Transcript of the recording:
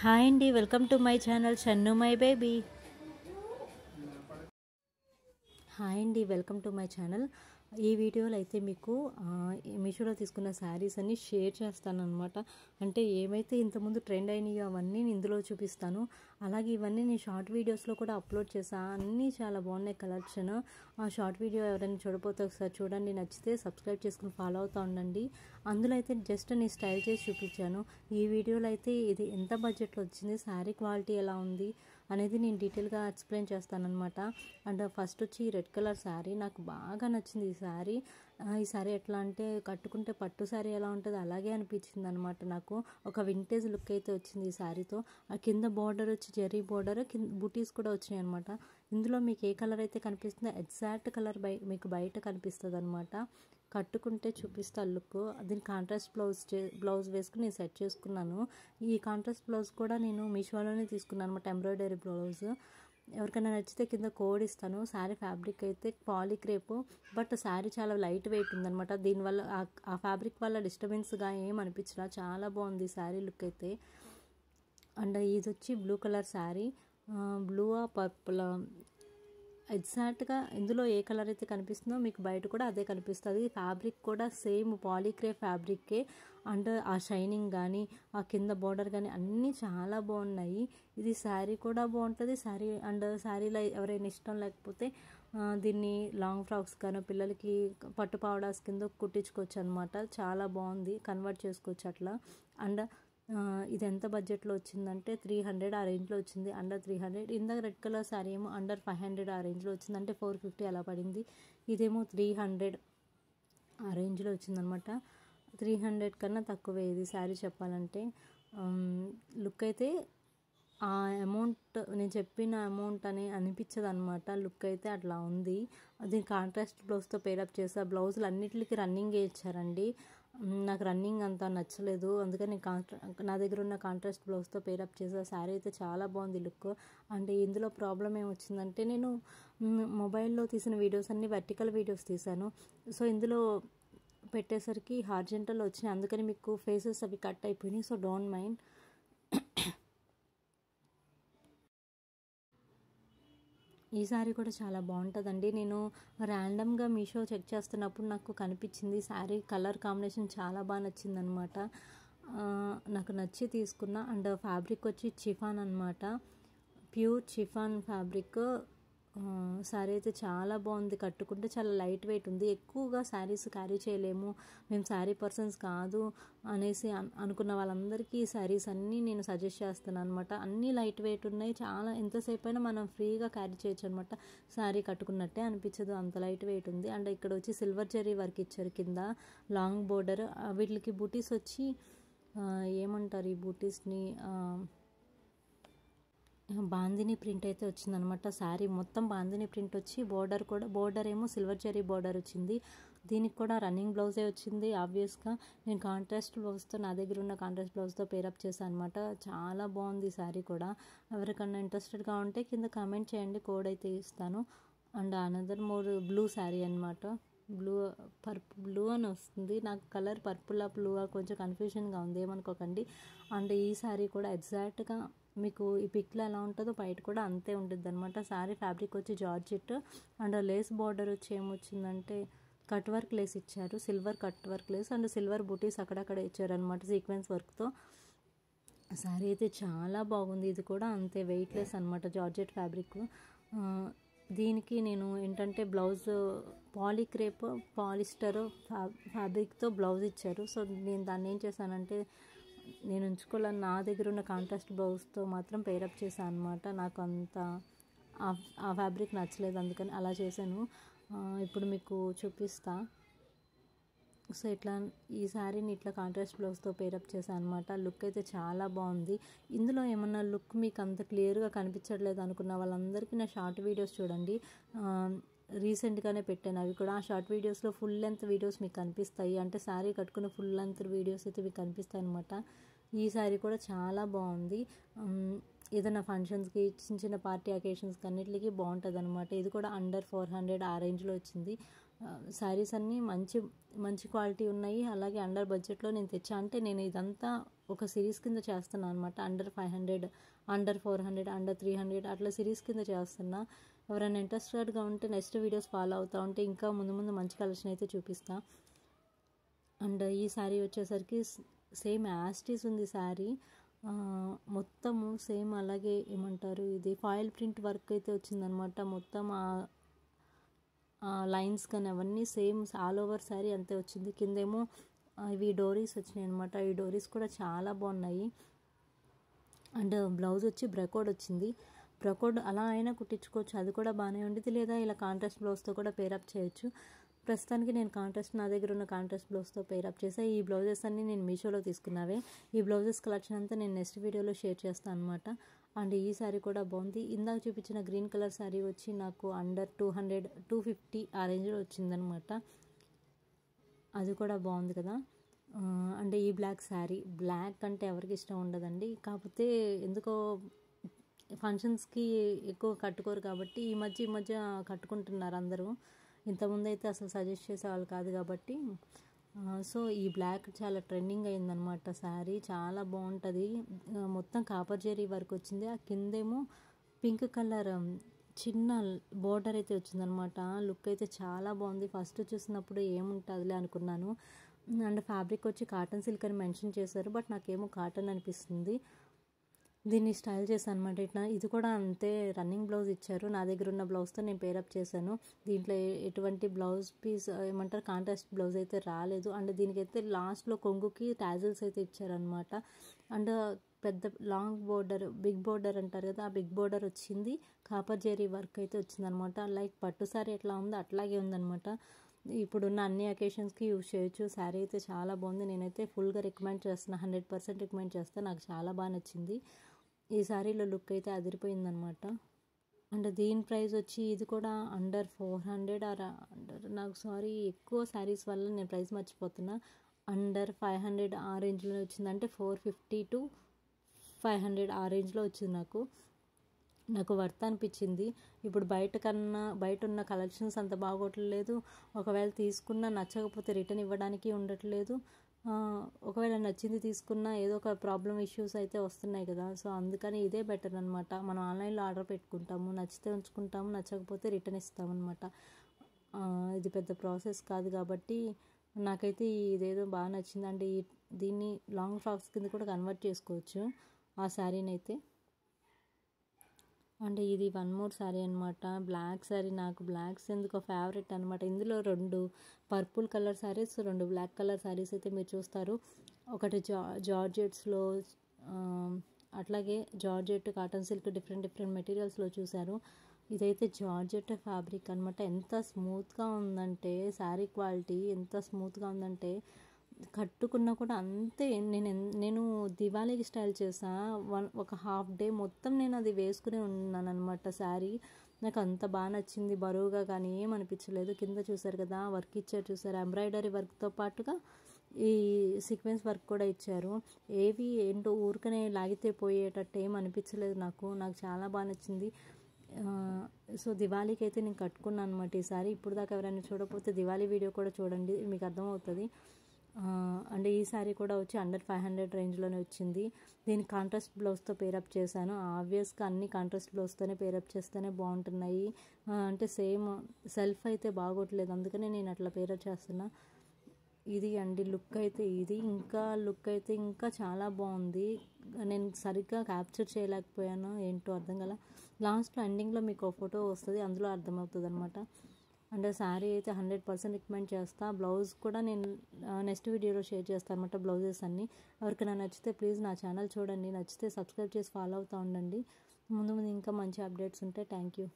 Hi అండి, welcome to my channel చన్ను my baby. Hi అండి, welcome to my channel. ఈ వీడియోలో అయితే మీకు మీషోలో తీసుకున్న శారీస్ అన్నీ షేర్ చేస్తాను అనమాట. అంటే ఏమైతే ఇంతకుముందు ట్రెండ్ అయినాయో అవన్నీ ఇందులో చూపిస్తాను. అలాగే ఇవన్నీ నేను షార్ట్ వీడియోస్లో కూడా అప్లోడ్ చేశాను. అన్నీ చాలా బాగున్నాయి కలెక్షన్. ఆ షార్ట్ వీడియో ఎవరైనా చూడకపోతే ఒకసారి చూడండి, నచ్చితే సబ్స్క్రైబ్ చేసుకుని ఫాలో అవుతూ ఉండండి. అందులో అయితే జస్ట్ నేను స్టైల్ చేసి చూపించాను. ఈ వీడియోలో అయితే ఇది ఎంత బడ్జెట్లో వచ్చింది, శారీ క్వాలిటీ ఎలా ఉంది అనేది నేను డీటెయిల్గా ఎక్స్ప్లెయిన్ చేస్తానన్నమాట. అండ్ ఫస్ట్ వచ్చి రెడ్ కలర్ శారీ నాకు బాగా నచ్చింది. ఈ శారీ ఎట్లా అంటే కట్టుకుంటే పట్టు శారీ ఎలా ఉంటుంది అలాగే అనిపించింది అనమాట. నాకు ఒక వింటేజ్ లుక్ అయితే వచ్చింది ఈ శారీతో. ఆ కింద బార్డర్ వచ్చి జెరీ బార్డర్, కింద బుటీస్ కూడా వచ్చినాయి అనమాట. ఇందులో మీకు ఏ కలర్ అయితే కనిపిస్తుందో ఎగ్జాక్ట్ కలర్ మీకు బయట కనిపిస్తుంది అనమాట. కట్టుకుంటే చూపిస్తా లుక్. దీని కాంట్రాస్ట్ బ్లౌజ్ వేసుకుని నేను సెట్ చేసుకున్నాను. ఈ కాంట్రాస్ట్ బ్లౌజ్ కూడా నేను మీషోలోనే తీసుకున్నాను అనమాట, ఎంబ్రాయిడరీ బ్లౌజ్. ఎవరికైనా నచ్చితే కింద కోడ్ ఇస్తాను. శారీ ఫ్యాబ్రిక్ అయితే పాలిక్రేప్, బట్ శారీ చాలా లైట్ వెయిట్ ఉందనమాట. దీనివల్ల ఆ ఫ్యాబ్రిక్ వల్ల డిస్టర్బెన్స్గా ఏం అనిపించలా, చాలా బాగుంది శారీ లుక్ అయితే. అండ్ ఇది వచ్చి blue colour sari. Blue purple ఎగ్జాక్ట్గా ఇందులో ఏ కలర్ అయితే కనిపిస్తుందో మీకు బయట కూడా అదే కనిపిస్తుంది. ఫ్యాబ్రిక్ కూడా సేమ్ పాలిక్రేప్ ఫ్యాబ్రిక్కే. అండ్ ఆ షైనింగ్ కానీ ఆ కింద బార్డర్ కానీ అన్నీ చాలా బాగున్నాయి. ఇది శారీ కూడా బాగుంటుంది. శారీలో ఎవరైనా ఇష్టం లేకపోతే దీన్ని లాంగ్ ఫ్రాక్స్ కానీ పిల్లలకి పట్టు పావడాస్ కింద కుట్టించుకోవచ్చు అనమాట. చాలా బాగుంది, కన్వర్ట్ చేసుకోవచ్చు అట్లా. అండ్ ఇది ఎంత బడ్జెట్లో వచ్చిందంటే 300 ఆ రేంజ్లో వచ్చింది. అండర్ 300. ఇందాక రెడ్ కలర్ శారీ ఏమో అండర్ 500 ఆ రేంజ్లో వచ్చింది, అంటే 450 అలా పడింది. ఇదేమో 300 ఆ రేంజ్లో వచ్చిందనమాట. 300 కన్నా తక్కువే ఇది శారీ చెప్పాలంటే. లుక్ అయితే ఆ అమౌంట్ నేను చెప్పిన అమౌంట్ అని అనిపించదు అనమాట. లుక్ అయితే అట్లా ఉంది. దీని కాంట్రాస్ట్ బ్లౌజ్తో పేరప్ చేసా. బ్లౌజులు అన్నిటికి రన్నింగే ఇచ్చారండి. నాకు రన్నింగ్ అంత నచ్చలేదు, అందుకని నా దగ్గర ఉన్న కాంట్రాస్ట్ బ్లౌజ్తో పేరప్ చేసా. శారీ అయితే చాలా బాగుంది లుక్. అంటే ఇందులో ప్రాబ్లం ఏమొచ్చిందంటే నేను మొబైల్లో తీసిన వీడియోస్ అన్నీ వర్టికల్ వీడియోస్ తీశాను. సో ఇందులో పెట్టేసరికి హార్జెంటల్ వచ్చినాయి, అందుకని మీకు ఫేసెస్ అవి కట్ అయిపోయినాయి. So don't mind. ఈ శారీ కూడా చాలా బాగుంటుందండి. నేను ర్యాండమ్గా మీషో చెక్ చేస్తున్నప్పుడు నాకు కనిపించింది శారీ కలర్ కాంబినేషన్ చాలా బాగా నచ్చింది అనమాట. నాకు నచ్చి తీసుకున్నా. అండ్ ఫ్యాబ్రిక్ వచ్చి చిఫాన్ అనమాట, ప్యూర్ చిఫాన్ ఫ్యాబ్రిక్. శారీ అయితే చాలా బాగుంది, కట్టుకుంటే చాలా లైట్ వెయిట్ ఉంది. ఎక్కువగా శారీస్ క్యారీ చేయలేము, మేము శారీ పర్సన్స్ కాదు అనేసి అనుకున్న వాళ్ళందరికీ ఈ శారీస్ అన్నీ నేను సజెస్ట్ చేస్తున్నాను అనమాట. అన్నీ లైట్ వెయిట్ ఉన్నాయి, చాలా ఎంతసేపు అయినా మనం ఫ్రీగా క్యారీ చేయొచ్చు అనమాట. శారీ కట్టుకున్నట్టే అనిపించదు, అంత లైట్ వెయిట్ ఉంది. అండ్ ఇక్కడ వచ్చి సిల్వర్ జరీ వర్క్ ఇచ్చారు కింద, లాంగ్ బోర్డర్. వీటికి బూటీస్ వచ్చి ఏమంటారు ఈ బూటీస్ని, బాందిని ప్రింట్ అయితే వచ్చిందనమాట. శారీ మొత్తం బాందిని ప్రింట్ వచ్చి బోర్డర్ ఏమో సిల్వర్ జరీ బోర్డర్ వచ్చింది. దీనికి కూడా రన్నింగ్ బ్లౌజే వచ్చింది. ఆబ్వియస్గా నేను కాంట్రాస్ట్ బ్లౌజ్తో, నా దగ్గర ఉన్న కాంట్రాస్ట్ బ్లౌజ్తో పేరప్ చేశాను అనమాట. చాలా బాగుంది శారీ కూడా. ఎవరికన్నా ఇంట్రెస్టెడ్గా ఉంటే కింద కామెంట్ చేయండి, కోడ్ అయితే ఇస్తాను. And another more blue sari అనమాట. బ్లూ అని వస్తుంది, నాకు కలర్ పర్పుల్ బ్లూ కొంచెం కన్ఫ్యూజన్గా ఉంది, ఏమనుకోకండి. అండ్ ఈ శారీ కూడా ఎగ్జాక్ట్గా మీకు ఈ పిక్లో ఎలా ఉంటుందో బయట కూడా అంతే ఉంటుంది అనమాట. శారీ ఫ్యాబ్రిక్ వచ్చి జార్జెట్. అండ్ లేస్ బార్డర్ వచ్చి ఏమొచ్చిందంటే కట్ వర్క్ లేస్ ఇచ్చారు, silver cut work lace. And silver బూటీస్ అక్కడక్కడ ఇచ్చారనమాట సీక్వెన్స్ వర్క్తో. శారీ అయితే చాలా బాగుంది. ఇది కూడా అంతే వెయిట్లెస్ అనమాట, జార్జెట్ ఫ్యాబ్రిక్. దీనికి నేను ఏంటంటే బ్లౌజ్ పాలిక్రేప్ పాలిస్టర్ ఫ్యాబ్రిక్తో బ్లౌజ్ ఇచ్చారు. సో నేను దాన్ని ఏం చేశానంటే నేను ఉంచుకోవాలని నా దగ్గర ఉన్న కాంట్రాస్ట్ బ్లౌజ్తో మాత్రం పేరప్ చేశాను అనమాట. నాకు అంత ఆ ఫ్యాబ్రిక్ నచ్చలేదు, అందుకని అలా చేశాను. ఇప్పుడు మీకు చూపిస్తా. సో ఈ శారీని ఇట్లా కాంట్రాస్ట్ బ్లౌజ్తో పేరప్ చేశాను అనమాట. లుక్ అయితే చాలా బాగుంది. ఇందులో ఏమన్నా లుక్ మీకు అంత క్లియర్గా కనిపించట్లేదు అనుకున్న వాళ్ళందరికీ నా షార్ట్ వీడియోస్ చూడండి, రీసెంట్గానే పెట్టాను. అవి కూడా ఆ షార్ట్ వీడియోస్లో ఫుల్ లెంత్ వీడియోస్ మీకు కనిపిస్తాయి, అంటే శారీ కట్టుకున్న ఫుల్ లెంత్ వీడియోస్ అయితే మీకు కనిపిస్తాయి అనమాట. ఈ శారీ కూడా చాలా బాగుంది. ఏదైనా ఫంక్షన్స్కి, చిన్న చిన్న పార్టీ అకేషన్స్కి అన్నిటికీ బాగుంటుంది అనమాట. ఇది కూడా అండర్ 400 ఆ రేంజ్లో వచ్చింది. శారీస్ అన్నీ మంచి క్వాలిటీ ఉన్నాయి. అలాగే అండర్ బడ్జెట్లో నేను తెచ్చా. అంటే నేను ఇదంతా ఒక సిరీస్ కింద చేస్తున్నాను అనమాట. అండర్ 500, అండర్ 400, అండర్ 300 అట్లా సిరీస్ కింద చేస్తున్నా. ఎవరైనా ఇంట్రెస్టెడ్గా ఉంటే నెక్స్ట్ వీడియోస్ ఫాలో అవుతూ ఉంటే ఇంకా ముందు ముందు మంచి కలెక్షన్ అయితే చూపిస్తా. అండ్ ఈ శారీ వచ్చేసరికి సేమ్ యాస్టీస్ ఉంది శారీ, మొత్తము సేమ్ అలాగే ఏమంటారు ఇది ఫాయిల్ ప్రింట్ వర్క్ అయితే వచ్చిందనమాట. మొత్తం లైన్స్ కానీ అవన్నీ సేమ్ ఆల్ ఓవర్ శారీ అంతే వచ్చింది. కిందేమో ఇవి డోరీస్ వచ్చినాయి అనమాట. ఈ డోరీస్ కూడా చాలా బాగున్నాయి. అండ్ బ్లౌజ్ వచ్చి బ్రకోడ్ వచ్చింది. బ్రకోడ్ అలా అయినా కుట్టించుకోవచ్చు, అది కూడా బాగానే ఉండేది. లేదా ఇలా కాంట్రాస్ట్ బ్లౌజ్తో కూడా పేరప్ చేయొచ్చు. ప్రస్తుతానికి నేను నా దగ్గర ఉన్న కాంట్రాస్ట్ బ్లౌజ్తో పేరప్ చేసా. ఈ బ్లౌజెస్ అన్నీ నేను మీషోలో తీసుకున్నావే. ఈ బ్లౌజెస్ కలెక్షన్ అంతా నేను నెక్స్ట్ వీడియోలో షేర్ చేస్తాను అనమాట. అండ్ ఈ శారీ కూడా బాగుంది. ఇందాక చూపించిన గ్రీన్ కలర్ శారీ వచ్చి నాకు అండర్ 200, 250 ఆ రేంజ్లో వచ్చిందనమాట. అది కూడా బాగుంది కదా. అంటే ఈ బ్లాక్ శారీ, బ్లాక్ అంటే ఎవరికి ఇష్టం ఉండదండి, కాకపోతే ఎందుకో ఫంక్షన్స్కి ఎక్కువ కట్టుకోరు కాబట్టి ఈ మధ్య కట్టుకుంటున్నారు అందరూ. ఇంతకుముందు అయితే అసలు సజెస్ట్ చేసేవాళ్ళు కాదు కాబట్టి. సో ఈ బ్లాక్ చాలా ట్రెండింగ్ అయిందనమాట. శారీ చాలా బాగుంటుంది. మొత్తం కాపర్ జరీ వర్క్ వచ్చింది. ఆ కిందేమో పింక్ కలర్ చిన్న బోర్డర్ అయితే వచ్చిందనమాట. లుక్ అయితే చాలా బాగుంది. ఫస్ట్ చూసినప్పుడు ఏముంటుందిలే అనుకున్నాను. అండ్ ఫ్యాబ్రిక్ వచ్చి కాటన్ సిల్క్ అని మెన్షన్ చేశారు, బట్ నాకేమో కాటన్ అనిపిస్తుంది. దీన్ని స్టైల్ చేశాను అనమాట. ఇట్లా ఇది కూడా అంతే రన్నింగ్ బ్లౌజ్ ఇచ్చారు. నా దగ్గర ఉన్న బ్లౌజ్తో నేను పేరప్ చేశాను. దీంట్లో ఎటువంటి బ్లౌజ్ పీస్ ఏమంటారు కాంట్రాస్ట్ బ్లౌజ్ అయితే రాలేదు. అండ్ దీనికైతే లాస్ట్లో కొంగుకి టాజిల్స్ అయితే ఇచ్చారనమాట. అండ్ పెద్ద లాంగ్ బోర్డర్, బిగ్ బోర్డర్ అంటారు కదా, ఆ బిగ్ బోర్డర్ వచ్చింది. కాపర్ జరీ వర్క్ అయితే వచ్చిందనమాట. లైక్ పట్టు సారీ ఎట్లా ఉందో అట్లాగే ఉందనమాట. ఇప్పుడున్న అన్ని అకేషన్స్కి యూజ్ చేయొచ్చు. శారీ అయితే చాలా బాగుంది. నేనైతే ఫుల్గా రికమెండ్ చేస్తున్నా, 100% రికమెండ్ చేస్తాను. నాకు చాలా బాగా నచ్చింది. ఈ శారీలో లుక్ అయితే అదిరిపోయిందనమాట. అండ్ దీని ప్రైస్ వచ్చి ఇది కూడా అండర్ 400 నాకు ఎక్కువ శారీస్ వల్ల నేను ప్రైస్ మర్చిపోతున్నా. అండర్ 500 ఆ రేంజ్లో వచ్చింది. అంటే 450 to 500 ఆ రేంజ్లో వచ్చింది. నాకు వర్త్ అనిపించింది. ఇప్పుడు బయట ఉన్న కలెక్షన్స్ అంత బాగోట్లేదు. ఒకవేళ తీసుకున్నా నచ్చకపోతే రిటర్న్ ఇవ్వడానికి ఉండట్లేదు. ఒకవేళ నచ్చింది తీసుకున్నా ఏదో ఒక ప్రాబ్లం ఇష్యూస్ అయితే వస్తున్నాయి కదా. సో అందుకని ఇదే బెటర్ అనమాట. మనం ఆన్లైన్లో ఆర్డర్ పెట్టుకుంటాము, నచ్చితే ఉంచుకుంటాము, నచ్చకపోతే రిటర్న్ ఇస్తామన్నమాట. ఇది పెద్ద ప్రాసెస్ కాదు కాబట్టి నాకైతే ఇదేదో బాగా నచ్చింది. అంటే దీన్ని లాంగ్ ఫ్రాక్స్ కింద కూడా కన్వర్ట్ చేసుకోవచ్చు ఆ శారీని అయితే. అంటే ఇది వన్ మోర్ శారీ అనమాట. బ్లాక్ శారీ, నాకు బ్లాక్స్ ఎందుకో ఫేవరెట్ అనమాట. ఇందులో 2 purple colour saris, 2 black colour saris అయితే మీరు చూస్తారు. ఒకటి జార్జెట్స్లో, అట్లాగే జార్జెట్, కాటన్ సిల్క్, డిఫరెంట్ మెటీరియల్స్లో చూశారు. ఇదైతే జార్జెట్ ఫ్యాబ్రిక్ అనమాట. ఎంత స్మూత్గా ఉందంటే శారీ క్వాలిటీ ఎంత స్మూత్గా ఉందంటే కట్టుకున్నా కూడా అంతే. నేను దివాళీకి స్టైల్ చేసా. ఒక హాఫ్ డే మొత్తం నేను అది వేసుకుని ఉన్నాను అనమాట. శారీ నాకు అంత బాగా నచ్చింది. బరువుగా కానీ ఏమనిపించలేదు. కింద చూసారు కదా వర్క్ ఇచ్చారు, చూసారు ఎంబ్రాయిడరీ వర్క్తో పాటుగా ఈ సీక్వెన్స్ వర్క్ కూడా ఇచ్చారు. ఏవి ఏంటో ఊరికనే లాగితే పోయేటట్టు ఏం అనిపించలేదు నాకు చాలా బాగా నచ్చింది. సో దివాళీకి అయితే నేను కట్టుకున్నాను అనమాట ఈ సారీ. ఇప్పుడు దాకా ఎవరైనా చూడకపోతే దివాళీ వీడియో కూడా చూడండి, మీకు అర్థమవుతుంది. అంటే ఈ శారీ కూడా వచ్చి అండర్ 500 రేంజ్లోనే వచ్చింది. దీన్ని కాంట్రాస్ట్ బ్లౌజ్తో పేరప్ చేశాను. ఆబ్వియస్గా అన్ని కాంట్రాస్ట్ బ్లౌజ్తోనే పేరప్ చేస్తేనే బాగుంటున్నాయి. అంటే సేమ్ సెల్ఫ్ అయితే బాగోట్లేదు, అందుకనే నేను అట్లా పేరప్ చేస్తున్నా. ఇది అండి లుక్ అయితే. లుక్ అయితే ఇంకా చాలా బాగుంది. నేను సరిగ్గా క్యాప్చర్ చేయలేకపోయాను, ఏంటో అర్థం కదా. లాస్ట్లో ఎండింగ్లో మీకు ఫోటో వస్తుంది, అందులో అర్థమవుతుంది అనమాట. అంటే శారీ అయితే 100% రికమెండ్ చేస్తా. బ్లౌజ్ కూడా నేను నెక్స్ట్ వీడియోలో షేర్ చేస్తాను అనమాట, బ్లౌజెస్ అన్నీ. ఎవరికైనా నచ్చితే ప్లీజ్ నా ఛానల్ చూడండి, నచ్చితే సబ్స్క్రైబ్ చేసి ఫాలో అవుతూ ఉండండి. ముందు ఇంకా మంచి అప్డేట్స్ ఉంటాయి. Thank you.